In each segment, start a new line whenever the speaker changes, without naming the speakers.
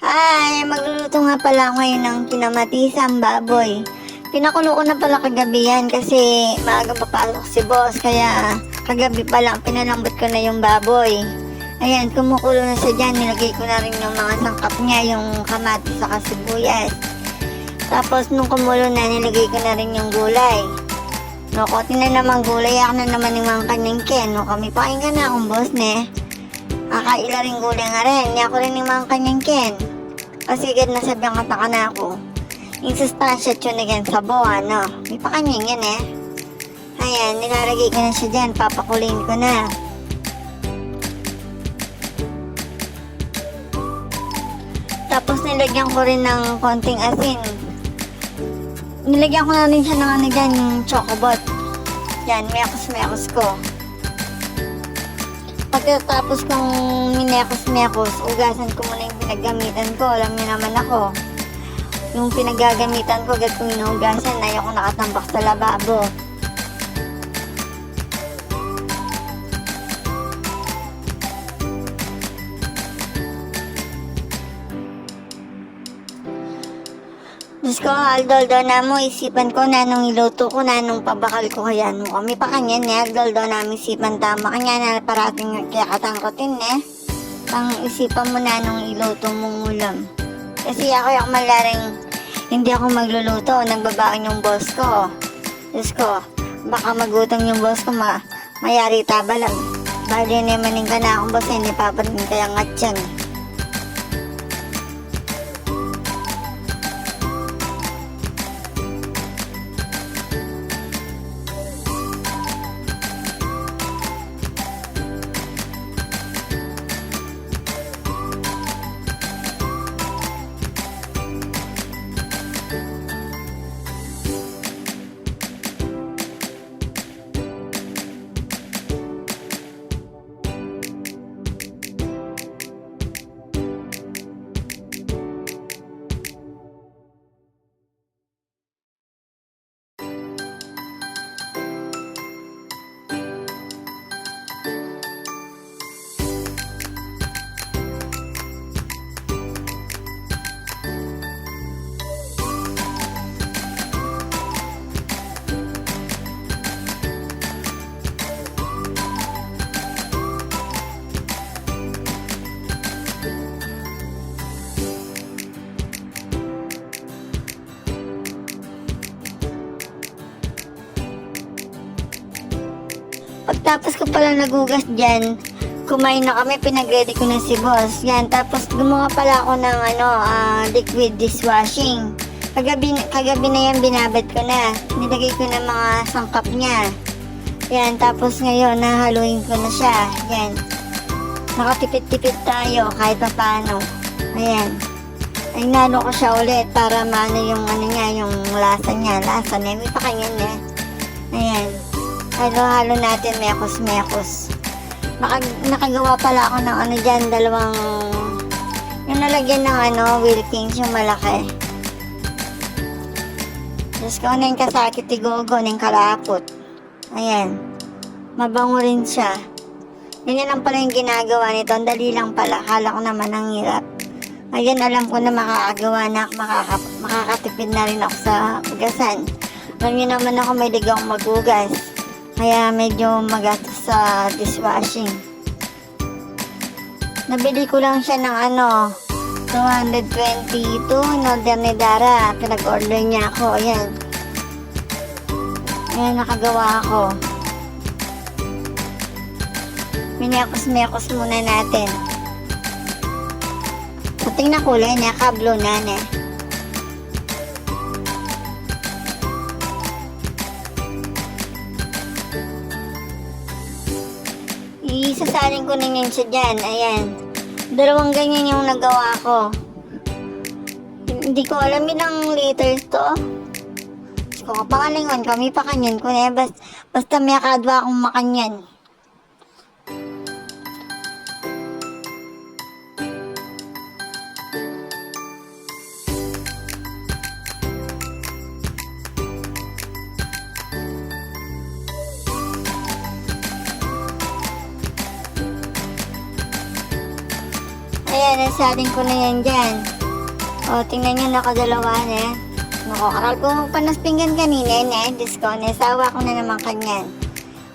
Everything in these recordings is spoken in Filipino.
Ay, magluluto nga pala ako ngayon ng kinamatisang baboy. Pinakulo ko na pala kagabi yan kasi maaga papasok si boss. Kaya kagabi pa lang pinalambot ko na yung baboy. Ayan, kumukulo na siya dyan. Nilagay ko na rin yung mga sangkap niya, yung kamatis sa sibuyas. Tapos nung kumulo na, nilagay ko na rin yung gulay. No, konti na naman gulay. Ako na naman yung mga kanyang ken. No, kami paking ka na akong boss, ne. Akaila rin gulay nga rin. Niya ko rin yung mga kanyang ken. Kasi agad nasabihan ka na ako. Yung sustansya yun again sa boa, no? May pakanyang yan, eh. Ayan, nilalagay ko na siya dyan. Papakulin ko na. Tapos nilagyan ko rin ng konting asin. Nilagyan ko na rin siya ng ano dyan, yung chocobot. Yan, mekos-mekos ko. Pagkatapos kong minekos-mekos, ugasan ko muna yung pinaggamitan ko. Alam niyo naman ako. Yung pinaggagamitan ko, agad kong inuugasan, ayaw ko nakatambak sa lababo. Diyos ko, aldol-do na mo, isipan ko na nung iluto ko na nung pabakal ko kaya no kami pa kanya ne, aldol-do namin isipan tama kanya na parating kaya katangkotin ne. Pang isipan mo na nung iluto mong ulam. Kasi ako malaring hindi ako magluluto, nagbabaon yung boss ko. Diyos ko, baka magutom yung boss ko, mayari tabalag. Bali naman ka na akong boss, hindi paparin kaya ngat yan. Pagtapos ko pala nagugas dyan, kumain na kami, pinag-ready ko na si boss. Yan, tapos gumawa pala ako ng liquid dishwashing. Kagabi na yan, binabad ko na. Nilagay ko na mga sangkap niya. Yan, tapos ngayon, nahaluin ko na siya. Yan. Nakatipid-tipid tayo kahit pa paano. Ayan. Ay, nalo ko siya ulit para maano yung ano niya, yung lasa niya. Lasa niya, may pa kanya niya. Ayan. Halo-halo natin, mekos-mekos. Nakagawa pala ako ng ano dyan, dalawang yung nalagyan ng Wilkins, yung malaki. Tapos ko na yung kasakit tigogo, na yung kalapot. Ayan. Mabango rin siya. Ganyan lang pala yung ginagawa nito. Ang dali lang pala. Akala ko naman ang hirap. Ayan, alam ko na makakagawa na, makakatipid na rin ako sa ugasan. Alam niyo naman ako, may ligaw magugas. Kaya medyo magastos sa dishwashing. Nabili ko lang siya ng 222 in order ni Dara. Pinag-order niya ako. Ayan. Ayan, nakagawa ako. Minekos-mekos muna natin. So, tingnan kulay niya. Kablo na ne. Isasalin ko na yun siya dyan. Ayan. Dalawang ganyan yung nagawa ko. Hindi ko alam ilang liters to. So, pangalingon kami pa kanyan ko na. Basta may akadwa akong makanyan. Ayan, nasaling ko na yan dyan. O, tingnan nyo, nakadalawa na. Nakakaral ko panas pinggan kanina na. Diyos ko, nasawa ko na naman kanyan.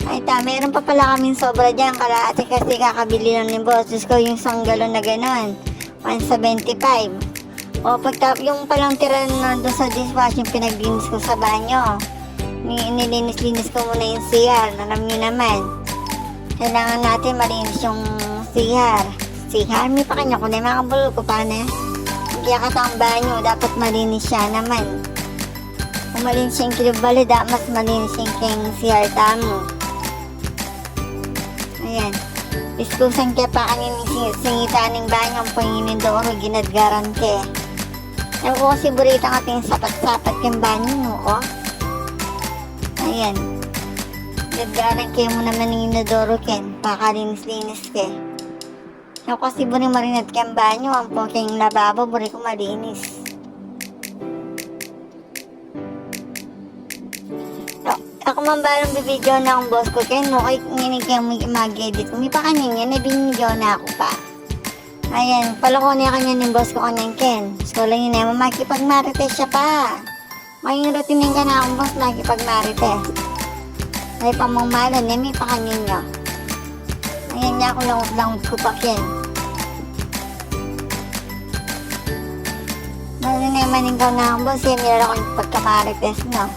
Ay meron pa pala kaming sobra dyan. Kalahati kasi kakabili lang ni boss. Diyos ko, yung isang galon na ganon. 175. O, yung palang tira na doon sa dishwashing, pinaglinis ko sa banyo. Nilinis-linis ko muna yung CR. Alam nyo naman. Kailangan natin malinis yung CR. CR, may pa kanya ko na mga bulol ko pa na. Kaya katang banyo, dapat malinis siya naman. Kung malinis yung kilibali, mas malinis yung CR tamo. Ayan. Diskusan kaya pa kanin singita ng banyo ang panginin doon, ginadgaran ke. Ewan ko kasi burita nga ting sapat-sapat yung banyo mo, oh. Ayan. Ginadgaran ke mo naman ng inodoro ken, pakalinis-linis ke. Ewan ko kasi buri marinat ke ang banyo, ang poking lababo, buri ko malinis. Ako man ba nang bibidyo na ang boss ko kaya no, kahit nginig kayo mag-edit ko, may pa kanya na binidyo na ako pa. Ayan, palako niya kanya ng boss ko kanyang ken. So lang yun naman, makipagmarites siya pa. Ngayong rutinin ka na akong boss, makipagmarites. Ay pamamalan niya, may pa kanya niya. Ayan niya ako langot ko pa ken. Naman ikaw na akong boss, yan nila ako yung pagkamarites no.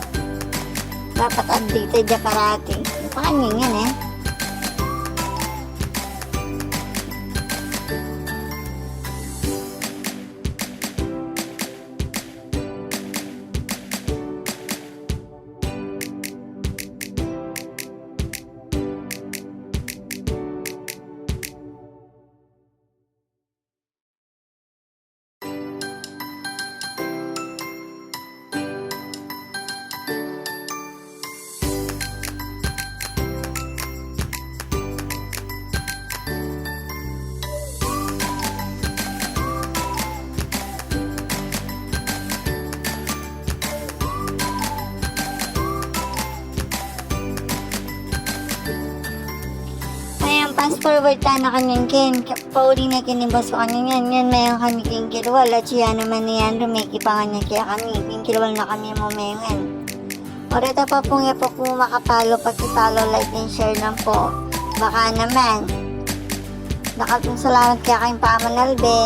Dapat updated dyan parati. Paano yan eh? Fast forward tayo na kanyang ken. Pauli na kinibas ko kanya yan. Yan mayang kami kinkilwal. At siya naman niyan rumiki pa kanya kaya kami. Kinkilwal na kami mo mayangan. Oreta pa pong po kung makapalo, pag-follow, like, and share lang po. Baka naman. Salamat kaya kayong pamanalbe.